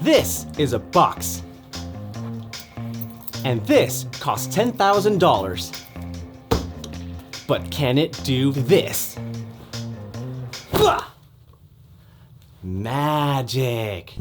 This is a box. And this costs $10,000. But can it do this? Magic.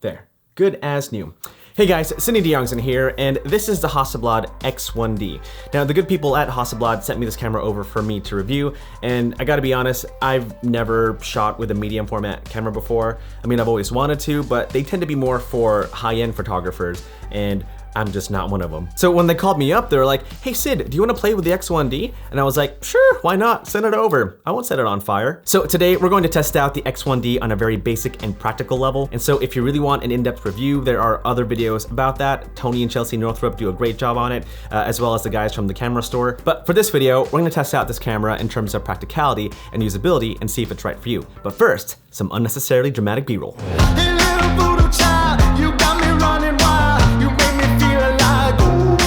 There, good as new. Hey guys, Sidney Diongzon here, and this is the Hasselblad X1D. Now, the good people at Hasselblad sent me this camera over for me to review, and I gotta be honest, I've never shot with a medium format camera before. I mean, I've always wanted to, but they tend to be more for high-end photographers, and I'm just not one of them. So when they called me up, they were like, hey Sid, do you wanna play with the X1D? And I was like, sure, why not? Send it over. I won't set it on fire. So today we're going to test out the X1D on a very basic and practical level. And so if you really want an in-depth review, there are other videos about that. Tony and Chelsea Northrup do a great job on it, as well as the guys from the camera store. But for this video, we're gonna test out this camera in terms of practicality and usability and see if it's right for you. But first, some unnecessarily dramatic B-roll. Hey, little voodoo child, you got me running wild. You make me feel alive. Ooh,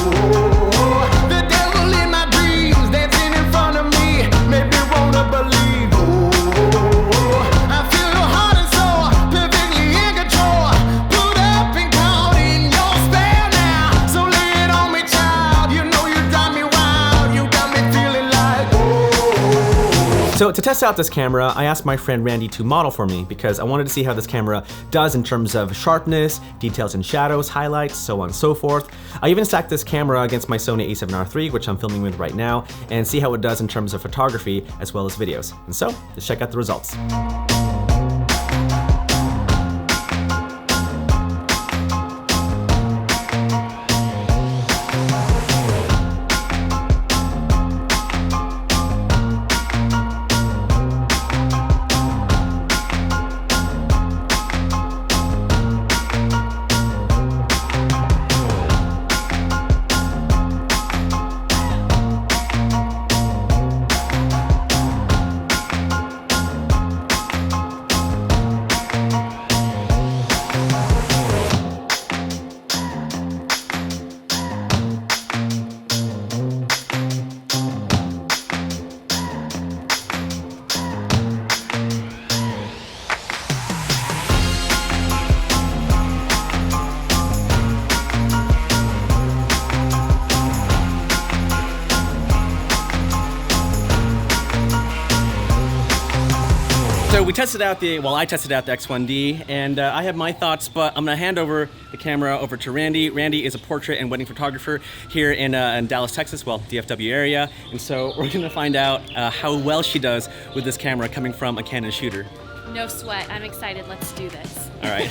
the devil in my dreams dancing in front of me. Maybe wanna believe. Ooh, I feel your heart and soul perfectly in control. Put up and count in your spell now. So lay it on me, child. You know you drive me wild. You got me feeling like. Ooh. So to test out this camera, I asked my friend Randy to model for me because I wanted to see how this camera does in terms of sharpness, details and shadows, highlights, so on and so forth. I even stacked this camera against my Sony a7R III, which I'm filming with right now, and see how it does in terms of photography as well as videos. And so, let's check out the results. So we tested out I tested out the X1D, and I have my thoughts, but I'm gonna hand over the camera over to Randy. Randy is a portrait and wedding photographer here in Dallas, Texas, well, DFW area. And so we're gonna find out how well she does with this camera coming from a Canon shooter. No sweat, I'm excited, let's do this. All right.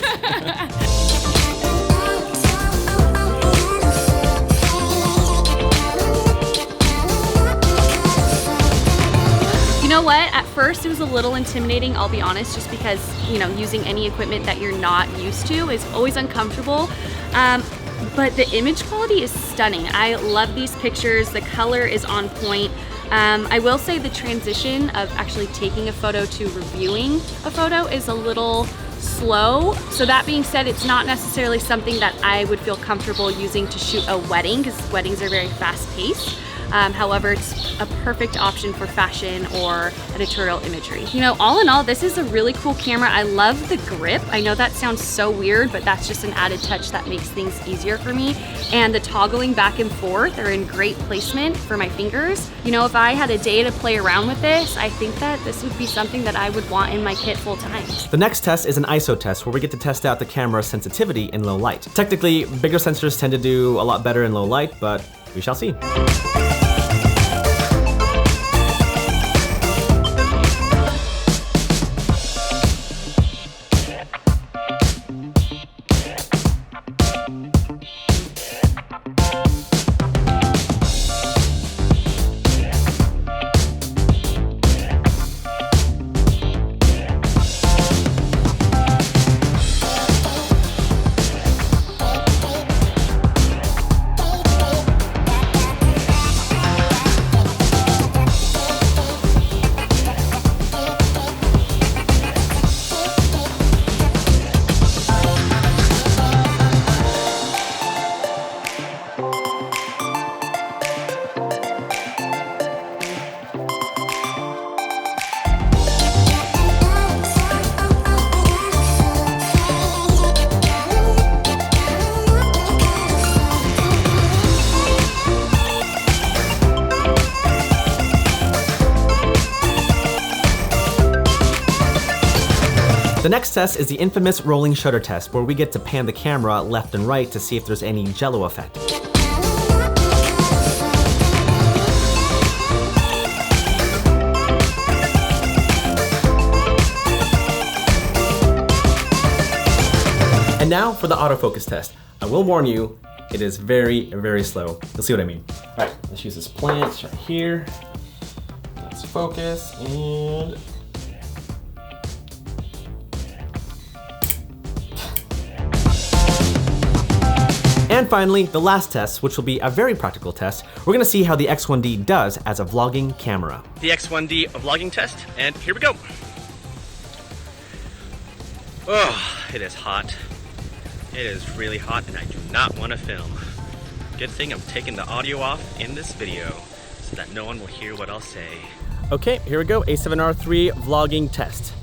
You know what? At first it was a little intimidating, I'll be honest, just because, you know, using any equipment that you're not used to is always uncomfortable. But the image quality is stunning. I love these pictures. The color is on point. I will say the transition of actually taking a photo to reviewing a photo is a little slow. So that being said, it's not necessarily something that I would feel comfortable using to shoot a wedding, because weddings are very fast paced. However, it's a perfect option for fashion or editorial imagery. You know, all in all, this is a really cool camera. I love the grip. I know that sounds so weird, but that's just an added touch that makes things easier for me. And the toggling back and forth are in great placement for my fingers. You know, if I had a day to play around with this, I think that this would be something that I would want in my kit full time. The next test is an ISO test where we get to test out the camera's sensitivity in low light. Technically, bigger sensors tend to do a lot better in low light, but we shall see. The next test is the infamous rolling shutter test, where we get to pan the camera left and right to see if there's any jello effect. And now for the autofocus test. I will warn you, it is very, very slow. You'll see what I mean. All right, let's use this plant right here. Let's focus and... And finally, the last test, which will be a very practical test. We're gonna see how the X1D does as a vlogging camera. The X1D vlogging test, and here we go. Oh, it is hot. It is really hot, and I do not want to film. Good thing I'm taking the audio off in this video so that no one will hear what I'll say. Okay, here we go, A7R3 vlogging test.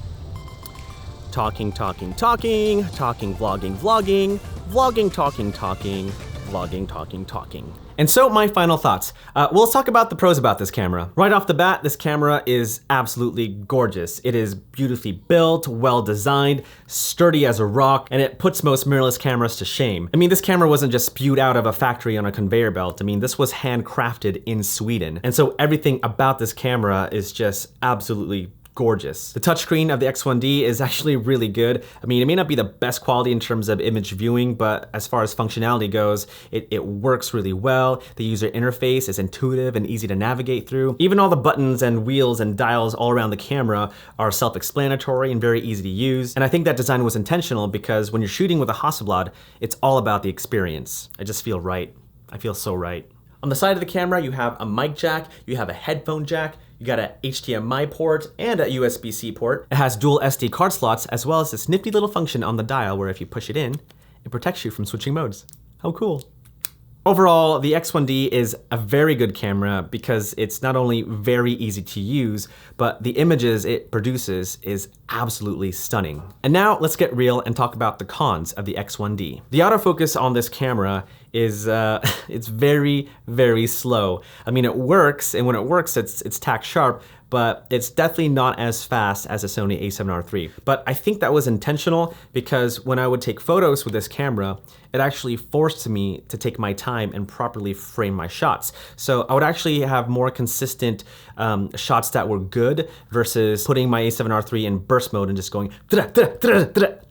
Talking, talking, talking, talking, vlogging, vlogging, vlogging, talking, talking, vlogging, talking, talking. And so my final thoughts. Well, let's talk about the pros about this camera. Right off the bat, this camera is absolutely gorgeous. It is beautifully built, well designed, sturdy as a rock, and it puts most mirrorless cameras to shame. I mean, this camera wasn't just spewed out of a factory on a conveyor belt. I mean, this was handcrafted in Sweden. And so everything about this camera is just absolutely gorgeous. The touchscreen of the X1D is actually really good. I mean, it may not be the best quality in terms of image viewing, but as far as functionality goes, it works really well. The user interface is intuitive and easy to navigate through. Even all the buttons and wheels and dials all around the camera are self-explanatory and very easy to use. And I think that design was intentional because when you're shooting with a Hasselblad, it's all about the experience. I just feel right. I feel so right. On the side of the camera, you have a mic jack, you have a headphone jack, you got a HDMI port and a USB-C port. It has dual SD card slots, as well as this nifty little function on the dial where if you push it in, it protects you from switching modes. How cool. Overall, the X1D is a very good camera because it's not only very easy to use, but the images it produces is absolutely stunning. And now let's get real and talk about the cons of the X1D. The autofocus on this camera is it's very, very slow. I mean, it works, and when it works, it's tack sharp, but it's definitely not as fast as a Sony a7R III. But I think that was intentional because when I would take photos with this camera, it actually forced me to take my time and properly frame my shots. So I would actually have more consistent shots that were good versus putting my a7R III in burst mode and just going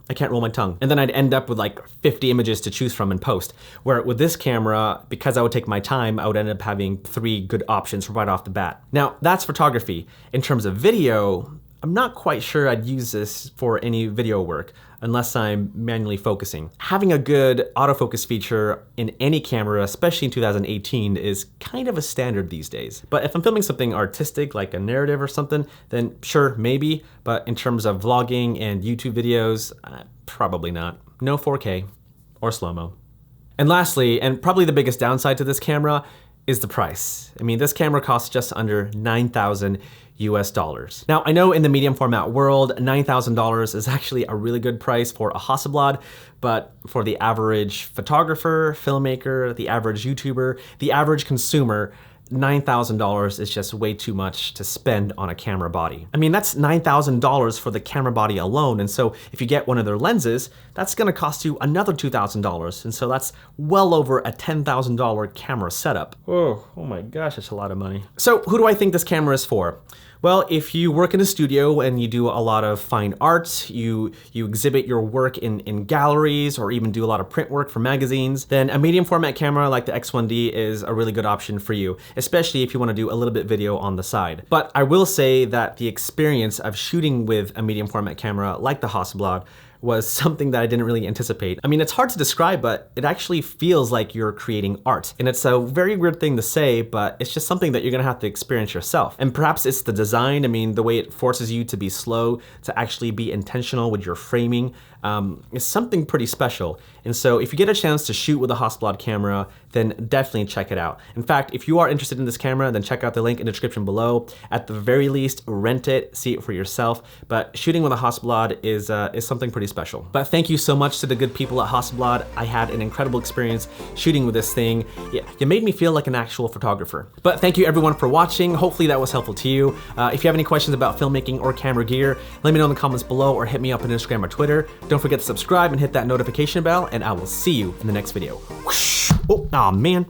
I can't roll my tongue. And then I'd end up with like 50 images to choose from in post. Where with this camera, because I would take my time, I would end up having 3 good options right off the bat. Now, that's photography. In terms of video, I'm not quite sure I'd use this for any video work unless I'm manually focusing. Having a good autofocus feature in any camera, especially in 2018, is kind of a standard these days. But if I'm filming something artistic, like a narrative or something, then sure, maybe. But in terms of vlogging and YouTube videos, probably not. No 4K or slow-mo. And lastly, and probably the biggest downside to this camera, is the price. I mean, this camera costs just under $9,000 US. Now, I know in the medium format world, $9,000 is actually a really good price for a Hasselblad, but for the average photographer, filmmaker, the average YouTuber, the average consumer, $9,000 is just way too much to spend on a camera body. I mean, that's $9,000 for the camera body alone, and so if you get one of their lenses, that's gonna cost you another $2,000, and so that's well over a $10,000 camera setup. Oh my gosh, that's a lot of money. So who do I think this camera is for? Well, if you work in a studio and you do a lot of fine art, you exhibit your work in galleries or even do a lot of print work for magazines, then a medium format camera like the X1D is a really good option for you, especially if you want to do a little bit video on the side. But I will say that the experience of shooting with a medium format camera like the Hasselblad was something that I didn't really anticipate. I mean, it's hard to describe, but it actually feels like you're creating art. And it's a very weird thing to say, but it's just something that you're gonna have to experience yourself. And perhaps it's the design. I mean, the way it forces you to be slow, to actually be intentional with your framing, is something pretty special. And so if you get a chance to shoot with a Hasselblad camera, then definitely check it out. In fact, if you are interested in this camera, then check out the link in the description below. At the very least, rent it, see it for yourself. But shooting with a Hasselblad is something pretty special. But thank you so much to the good people at Hasselblad. I had an incredible experience shooting with this thing. Yeah, you made me feel like an actual photographer. But thank you everyone for watching. Hopefully that was helpful to you. If you have any questions about filmmaking or camera gear, let me know in the comments below or hit me up on Instagram or Twitter. Don't forget to subscribe and hit that notification bell, and I will see you in the next video. Oh, aw, man.